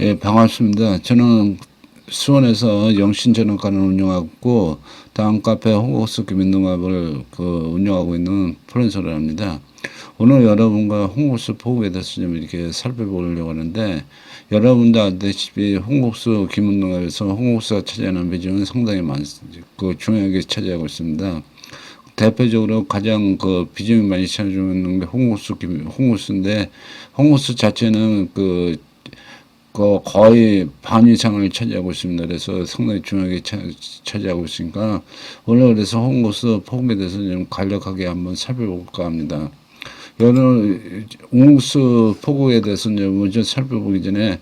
예, 반갑습니다. 저는 수원에서 영신저녁관을 운영하고 다음 카페 홍국수 김인동갑을 운영하고 있는 프랜서를 합니다. 오늘 여러분과 홍국수 포구에 대해서 좀 이렇게 살펴보려고 하는데, 여러분도 아시다시피 홍국수 김인동갑에서 홍국수가 차지하는 비중은 상당히 중요하게 차지하고 있습니다. 대표적으로 가장 비중이 많이 차지하는 게 홍국수인데, 홍국수 자체는 거의 반 이상을 차지하고 있습니다. 그래서 상당히 중요하게 차지하고 있으니까 오늘 그래서 홍국수 포구에 대해서 좀 간략하게 한번 살펴볼까 합니다. 오늘 홍국수 포구에 대해서 먼저 살펴보기 전에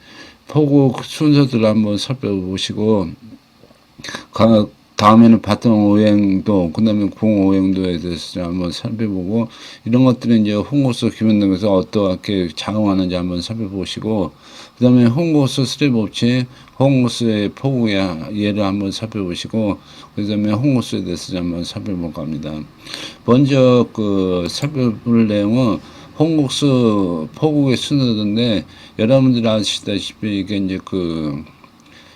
포구 순서들을 한번 살펴보시고 다음에는 바텀 오행도, 그 다음에 공 오행도에 대해서 한번 살펴보고, 이런 것들은 이제 홍국수 기본등에서 어떻게 작용하는지 한번 살펴보시고, 그 다음에 홍국수 수립 법칙, 홍국수의 포구의 예를 한번 살펴보시고, 그 다음에 홍국수에 대해서 한번 살펴볼까 합니다. 먼저 살펴볼 내용은 홍국수 포구의 순서인데, 여러분들 아시다시피 이게 이제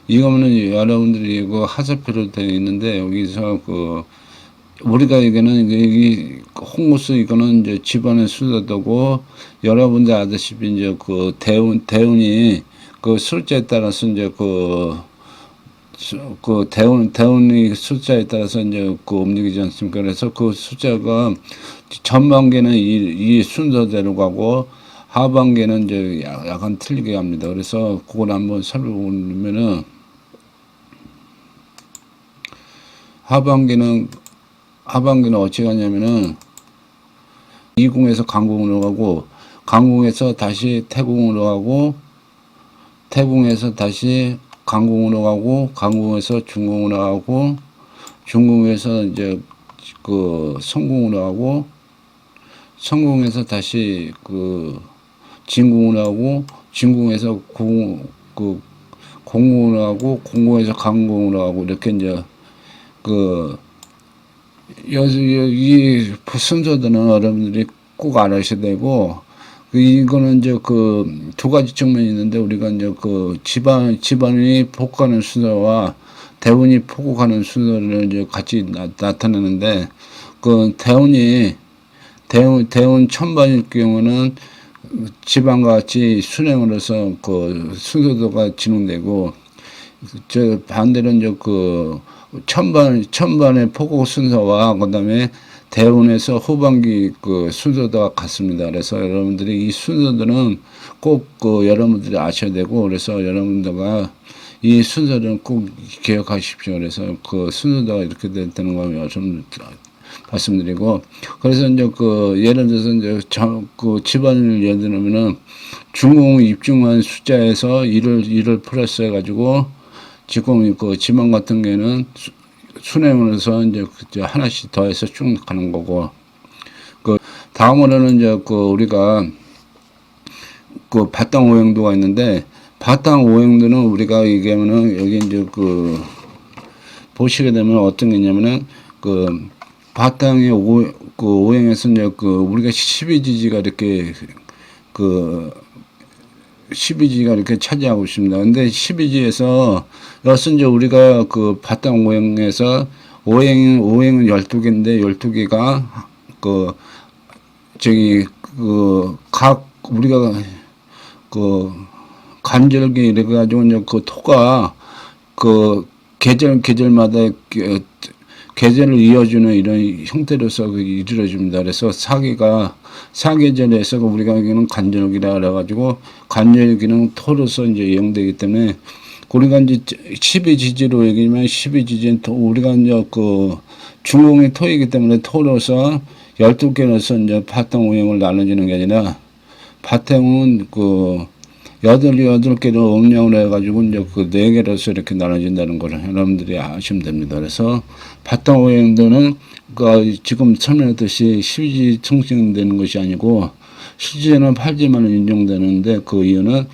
이거는 여러분들이 하사표로 되어 있는데, 여기서 우리가 이거는 이 홍국수 이거는 이제 집안의 순서도고, 여러분들 아시다시피 이제 대운이 숫자에 따라서 이제 대운이 숫자에 따라서 이제 움직이지 않습니까? 그래서 숫자가 전반기는 이 순서대로 가고, 하반기는 이제 약간 틀리게 합니다. 그래서 그걸 한번 살펴보면은, 하반기는 어찌 가냐면은, 이궁에서 강궁으로 가고, 강궁에서 다시 태궁으로 가고, 태궁에서 다시 강궁으로 가고, 강궁에서 중궁으로 가고, 중궁에서 이제 성궁으로 가고, 성궁에서 다시 진궁으로 하고, 진궁에서 공궁으로 하고, 공궁에서 강궁으로 하고, 이렇게 이제 이 순서들은 여러분들이 꼭 알아셔야 되고, 이거는 이제 두 가지 측면이 있는데, 우리가 이제 집안이 복하는 순서와 대운이 포국하는 순서를 이제 같이 나타내는데, 대운 천반일 경우는 집안과 같이 순행으로서 순서도가 진행되고, 반대로 이제 천반의 포국 순서와 그다음에 대운에서 후반기 순서도가 같습니다. 그래서 여러분들이 이 순서들은 꼭 여러분들이 아셔야 되고, 그래서 여러분들과 이 순서를 꼭 기억하십시오. 그래서 순서도가 이렇게 되는 거 좀 말씀드리고, 그래서 이제 예를 들어서 이제 집안을 예를 들면은 중공 입중한 숫자에서 1을 플러스 해가지고, 지금 지방 같은 경우에는 순행으로서 이제 하나씩 더해서 쭉 가는 거고, 다음으로는 이제 우리가 바탕 오행도가 있는데, 바탕 오행도는 우리가 얘기하면은 여기 이제 보시게 되면 어떤 게 있냐면은 바탕의 오행에서 이제 우리가 12지지가 이렇게 12지가 이렇게 차지하고 있습니다. 근데 12지에서 여기서 이제 우리가 바탕 오행에서 오행은 12개인데 12개가 각 우리가 간절기 이래 가지고 이제 토가 계절마다 계절을 이어주는 이런 형태로서 이루어집니다. 그래서 사계절에서 우리가 여기는 간절기라 그래가지고, 간절기는 토로서 이제 이용되기 때문에, 우리가 이제 12지지로 얘기하면 12지지는 우리가 이제 중공이 토이기 때문에 토로서 12개로서 이제 바탕 오행을 나눠주는 게 아니라, 바탕은 8개로 음력을 해가지고 이제 4개로서 이렇게 나눠진다는 걸 여러분들이 아시면 됩니다. 그래서 바탕 오행도는 지금 설명했듯이 12지 청정되는 것이 아니고, 실제는 8지만 인정되는데, 그 이유는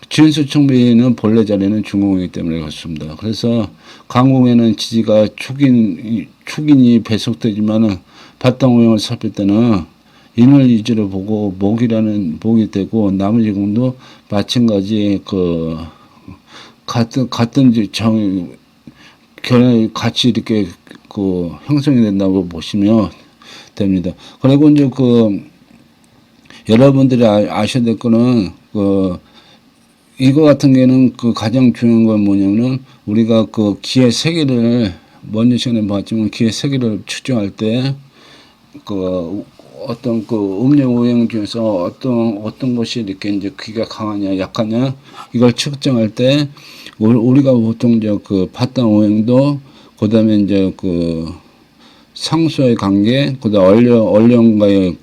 진수청비는 본래 자리는 중공이기 때문에 그렇습니다. 그래서 강공에는 지지가 축인이 배속되지만은 바탕 오행을 살필 때는 인을 위주로 보고 목이 되고, 나머지 공도 마찬가지 같은 결합이 같이 이렇게 형성이 된다고 보시면 됩니다. 그리고 이제 여러분들이 아셔야 될 거는 이거 같은 경우는 가장 중요한 건 뭐냐면은 우리가 기의 세계를 먼저 시간에 봤지만 기의 세계를 추정할 때 어떤 음력 오행 중에서 어떤 것이 이렇게 이제 기가 강하냐 약하냐 이걸 측정할 때 우리가 보통 이제 바탕 오행도 그다음에 이제 상수의 관계 그다음 얼령과의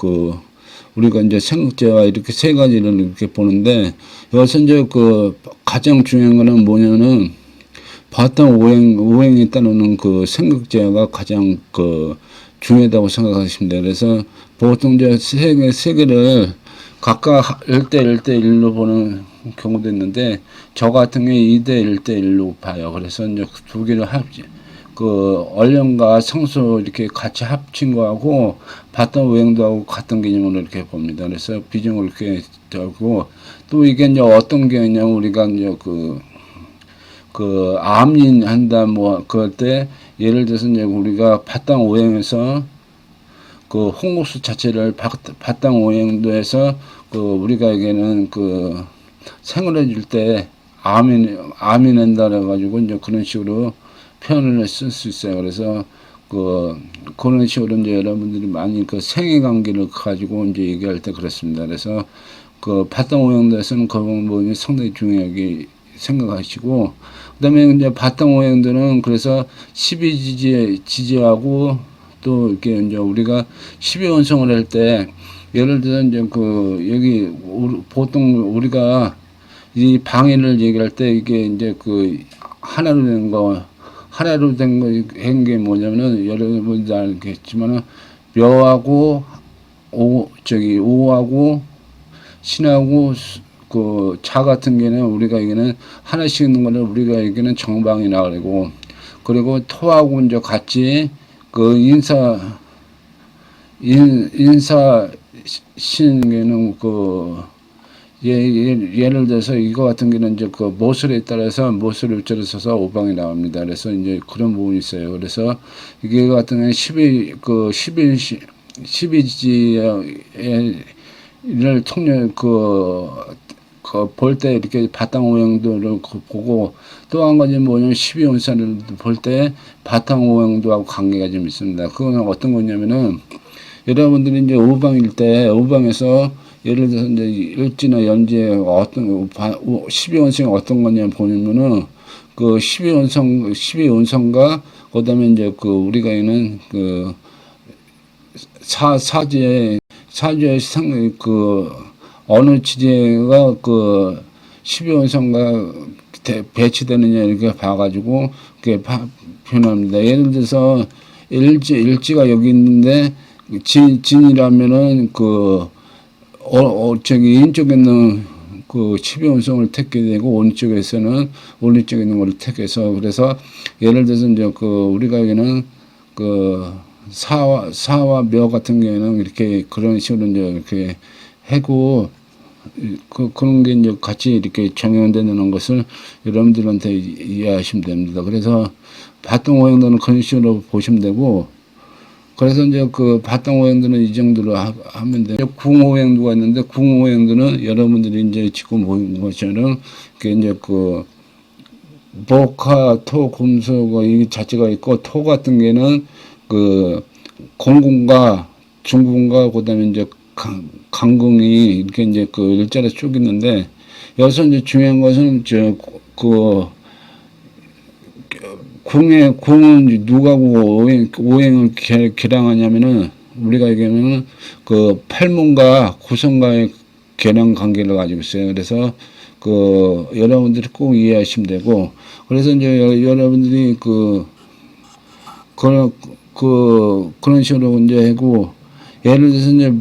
우리가 이제 생극제와 이렇게 세 가지를 이렇게 보는데 여기서 이제 가장 중요한 거는 뭐냐면은 바탕 오행에 따르는 생극제가 가장 중요하다고 생각하시면 돼요. 그래서 보통 이제 세 개를 각각 1대1로 보는 경우도 있는데 저 같은 경우에 2대1대1로 봐요. 그래서 이제 두 개를 얼령과 상수 이렇게 같이 합친 거하고 바탕 오행도 하고 같은 개념으로 이렇게 봅니다. 그래서 비중을 이렇게 들고 또 이게 이제 어떤 경우냐면 우리가 이제 암인 한다 그럴 때 예를 들어서 이제 우리가 바탕 오행에서 홍국수 자체를 바탕 오행도 해서 우리가에게는 생을 해줄 때 암인 한다 그래가지고 이제 그런 식으로 표현을 쓸 수 있어요. 그래서 그런 식으로 이제 여러분들이 많이 생애 관계를 가지고 이제 얘기할 때 그렇습니다. 그래서 바탕 오행도에서는 그 부분이 상당히 중요하게 생각하시고, 그다음에 이제 바탕 오행도는 그래서 12지지하고 또 이렇게 이제 우리가 12원성을 할 때 예를 들어 이제 여기 보통 우리가 이 방해를 얘기할 때 이게 이제 하나로 된 게 뭐냐면은 여러분들 알겠지만은 묘하고 오하고 신하고 자 같은 경우는 우리가 이게는 하나씩 있는 거를 우리가 이게는 정방이나 그리고 토하고 이제 같이 인사 신에는 예를 들어서 이거 같은 경우는 이제 모술에 따라서 모술 일자를 써서 오방이 나옵니다. 그래서 이제 그런 부분이 있어요. 그래서 이게 같은 경우는 12지를 통해 볼 때 이렇게 바탕 오행도를 보고 또 한 가지 뭐냐면 12원사를 볼 때 바탕 오행도하고 관계가 좀 있습니다. 그거는 어떤 거냐면은 여러분들이 이제 오방일 때 오방에서 예를 들어서 이제 일지나 연지에 어떤 12원성이 어떤 거냐 보면은 12원성과 그다음에 이제 우리가 있는 사주의 어느 지제가 12원성과 배치되느냐 이렇게 봐가지고 그게 표현합니다. 예를 들어서 일지가 여기 있는데 진이라면은 인쪽에 있는 12원성을 택게 되고 오른쪽에서는 오른쪽에 있는 걸 택해서 그래서 예를 들어서 이제 우리가 여기는 사와 묘 같은 경우에는 이렇게 그런 식으로 이제 이렇게 해고 그런 게 이제 같이 이렇게 적용되는 것을 여러분들한테 이해하시면 됩니다. 그래서 바탕 오행도는 그런 식으로 보시면 되고, 그래서 이제 바탕 오행도는 이 정도로 하면 돼요. 궁오행도가 있는데 궁오행도는 여러분들이 이제 지금 보는 것처럼 이게 이제 목화, 토, 금속 이 자체가 있고 토 같은 게는 공궁과 중궁과 그다음에 이제 강궁이 이렇게 이제 일자로 쭉 있는데 여기서 이제 중요한 것은 궁은 누가 오행을 계량하냐면은 우리가 얘기하면은 팔문과 구성과의 계량 관계를 가지고 있어요. 그래서 여러분들이 꼭 이해하시면 되고, 그래서 이제 여러분들이 그런 식으로 이제 하고, 예를 들어서 이제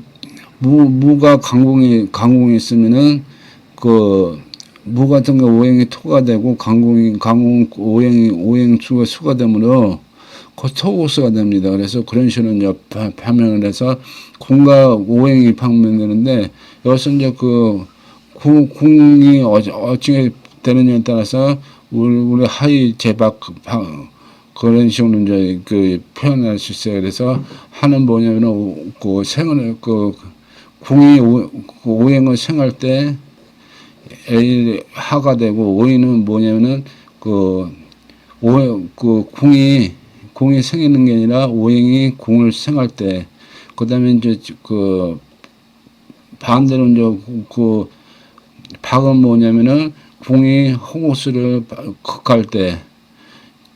무가 강궁이 있으면은 무 같은 거 오행이 토가 되고 강궁 오행 수가 되므로 토고수가 됩니다. 그래서 그런 식으로 이제 판명을 해서 궁과 오행이 판명되는데 여기서 이제 궁이 어찌게 되느냐에 따라서 우리 하위 제박 그런 식으로 이제 그 표현할 수 있어요. 그래서 하는 뭐냐면은 그 생을 그 궁이 오행을 생할 때 A 하가 되고 오행은 뭐냐면은 그 오행 그 궁이 생기는 게 아니라 오행이 궁을 생할 때 그다음에 이제 그 반대로 이제 그 박은 뭐냐면은 궁이 홍수를 극할 때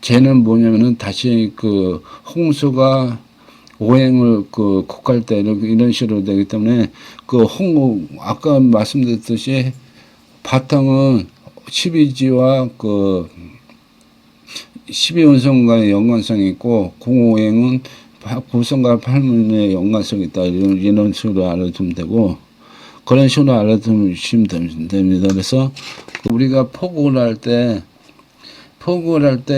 쟤는 뭐냐면은 다시 그 홍수가 오행을 그 극할 때 이런 식으로 되기 때문에 그 아까 말씀드렸듯이 바탕은 12지와 그 12운성과의 연관성이 있고 공오행은 구성과 팔문의 연관성이 있다. 이런 식으로 알아두면 되고 그런 식으로 알아두시면 됩니다. 그래서 우리가 포국을 할 때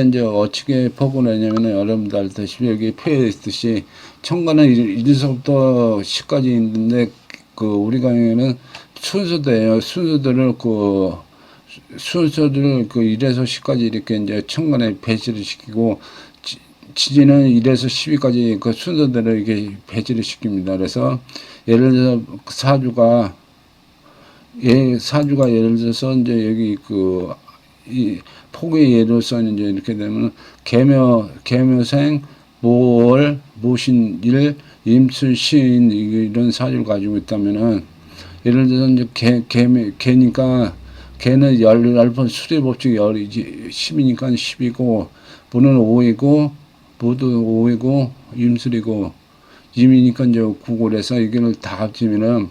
이제 어떻게 포국을 하냐면은 여러분들 알다시피 여기 표에 있듯이 천간은 1에서부터 10까지 있는데 그 우리 강의는 순서대예요. 순서들을 그 1에서 10까지 이렇게 이제 천간에 배치를 시키고 지지는 1에서 10위까지 그 순서대로 이렇게 배치를 시킵니다. 그래서 예를 들어서 사주가 예를 들어서 이제 여기 이 폭의 예로서 이제 이렇게 되면 계묘생, 모월, 모신일, 임술시인 이런 사주를 가지고 있다면은 예를 들어서 이제 개니까 개는 10번 수리법칙 10이니까 10이고 무는 5이고 모두 5이고 임술이고 임이니까 이제 9고 해서 이걸 다 합치면은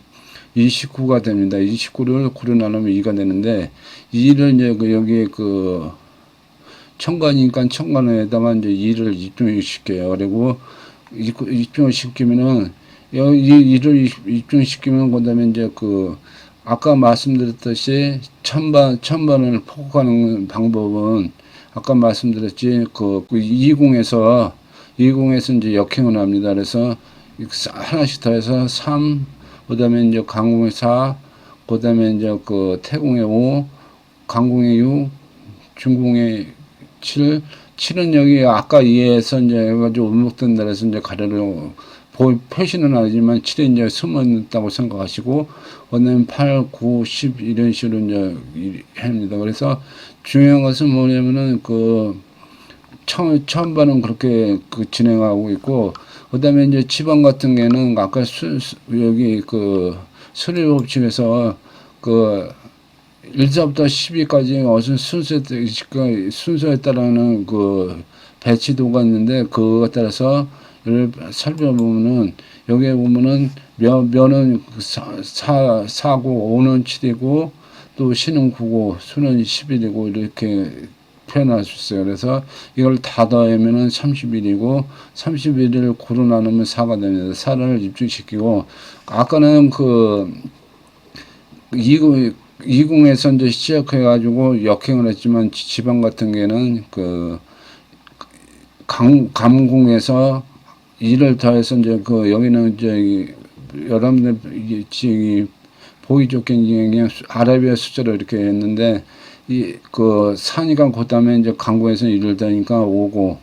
29가 됩니다. 29를 9로 나누면 2가 되는데 2를 이제 여기에 그 천간이니까 천간에다가 이제 2를 입증을 시켜요. 그리고 입증을 시키면은 이를 입증시키면 그다음에 이제 그 아까 말씀드렸듯이 천반을 포국하는 방법은 아까 말씀드렸지 그 이공에서 이제 역행을 합니다. 그래서 하나씩 더해서 3 그다음에 이제 강공의 4 그다음에 이제 그 태공의 5 강공의 6 중공의 7은 여기 아까 이해해서 이제 해가지고 음목된 날에서 이제 가려로 표시는 아니지만 7에 이제 숨어 있다고 생각하시고, 그다음에 8, 9, 10 이런 식으로 이제 합니다. 그래서 중요한 것은 뭐냐면은 천반은 그렇게 진행하고 있고, 그다음에 이제 지방 같은 경우는 아까 여기 수리법칙에서 1사부터 10위까지 어떤 순서에 따라는 배치도가 있는데 그거에 따라서 살펴보면은 여기에 보면은 면은 4고 5는 7이고 또 신은 9고 수는 11이고 이렇게 표현할 수 있어요. 그래서 이걸 다 더하면은 31이고 31을 9로 나누면 4가 됩니다. 4를 입증시키고 아까는 이궁에서 이제 시작해가지고 역행을 했지만 지방 같은 경우는 감궁에서 2를 더해서 이제 여기는 이제 여러분들 보기 좋게 그냥 아라비아 숫자로 이렇게 했는데 산이가 그다음에 이제 강궁에서 1을 더하니까 5고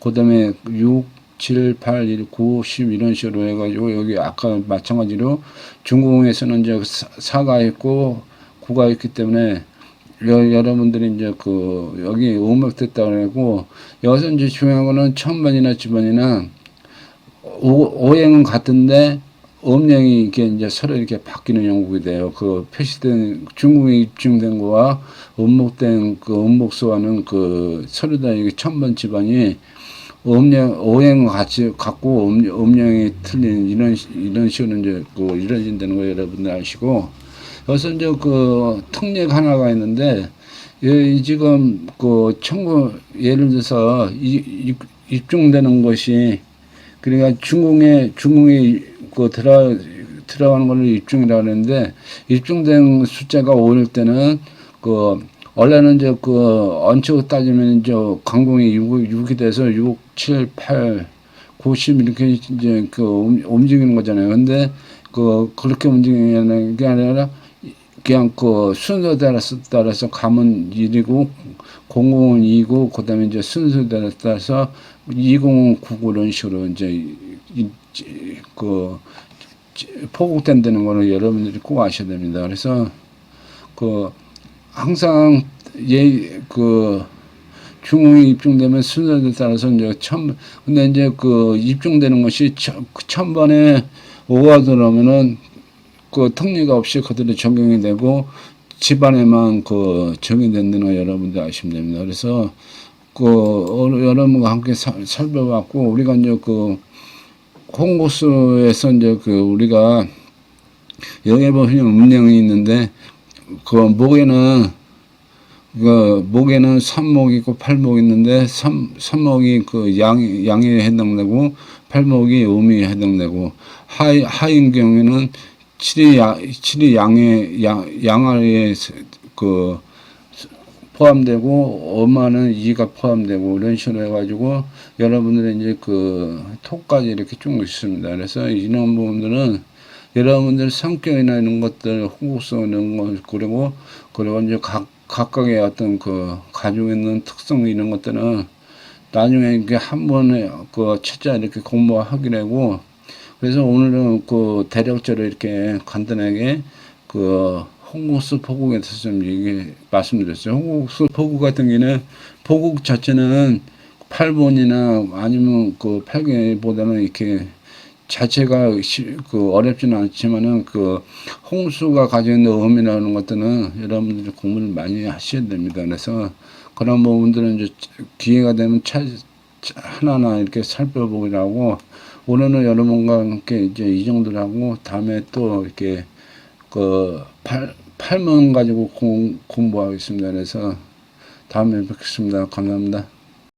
그다음에 6, 7, 8, 1, 9, 10 이런 식으로 해가지고 여기 아까 마찬가지로 중궁에서는 이제 4가 있고 9가 있기 때문에 여러분들이 이제 여기 음역됐다고 하고 여기서 이제 중요한 거는 천반이나 지반이나 오행은 같은데 음령이 이렇게 이제 서로 이렇게 바뀌는 형국이 돼요. 표시된 중궁이 입증된 거와 음목된 음목수와는 서로 다 이게 천반 지반이 오행은 같고 음령이 틀린 이런 식으로 이제 이루어진다는 거 여러분들 아시고, 여기서 이제 특례 하나가 있는데 지금 예를 들어서 입증되는 것이 그러니까 중궁에 들어가는 걸 입증이라고 하는데 입증된 숫자가 5일 때는 원래는 이제 언적을 따지면 이제 강궁이 6이 돼서 6, 7, 8, 9, 10 이렇게 이제 움직이는 거잖아요. 근데 그렇게 움직이는 게 아니라 그냥 그 순서 따라서 가면 1이고 00은 2고 그다음에 이제 순서 따라서 20은 9고 이런 식으로 이제 그 포국된다는 거는 여러분들이 꼭 아셔야 됩니다. 그래서 그 항상 그 중흥이 입증되면 순서에 따라서 이제 근데 이제 그 입증되는 것이 천번에 5가 들어오면은 그 특례가 없이 그대로 적용이 되고 집안에만 그 적용된다는 거 여러분들 아시면 됩니다. 그래서 그 여러분과 함께 살펴봤고 우리가 이제 그 홍고수에서 이제 그 우리가 여기에 보시면 음령이 있는데 그 목에는 삼목이 있고 팔목이 있는데 삼목이 그 양에 해당되고 팔목이 음이 해당되고 하인 경우에는 칠이 양아에 그 포함되고 엄하는 이가 포함되고 이런 식으로 해가지고 여러분들의 이제 그 톡까지 이렇게 쭉 있습니다. 그래서 이런 부분들은 여러분들 성격이나 이런 것들 호구성 이런 거 그리고 이제 각각의 어떤 그 가지고 있는 특성 이런 것들은 나중에 이렇게 한 번에 그 첫째 이렇게 공부하게 되고 그래서 오늘은 그 대략적으로 이렇게 간단하게 그 홍국수 포국에 대해서 좀 말씀드렸어요. 홍국수 포국 같은 경우는 포국 자체는 8번이나 아니면 그 8개보다는 이렇게 자체가 그 어렵지는 않지만은 그 홍수가 가지고 있는 의미라는 것들은 여러분들이 공부를 많이 하셔야 됩니다. 그래서 그런 부분들은 이제 기회가 되면 하나하나 이렇게 살펴보기로 하고 오늘은 여러분과 함께 이제 이 정도로 하고 다음에 또 이렇게 그 8문 가지고 공부하겠습니다. 그래서 다음에 뵙겠습니다. 감사합니다.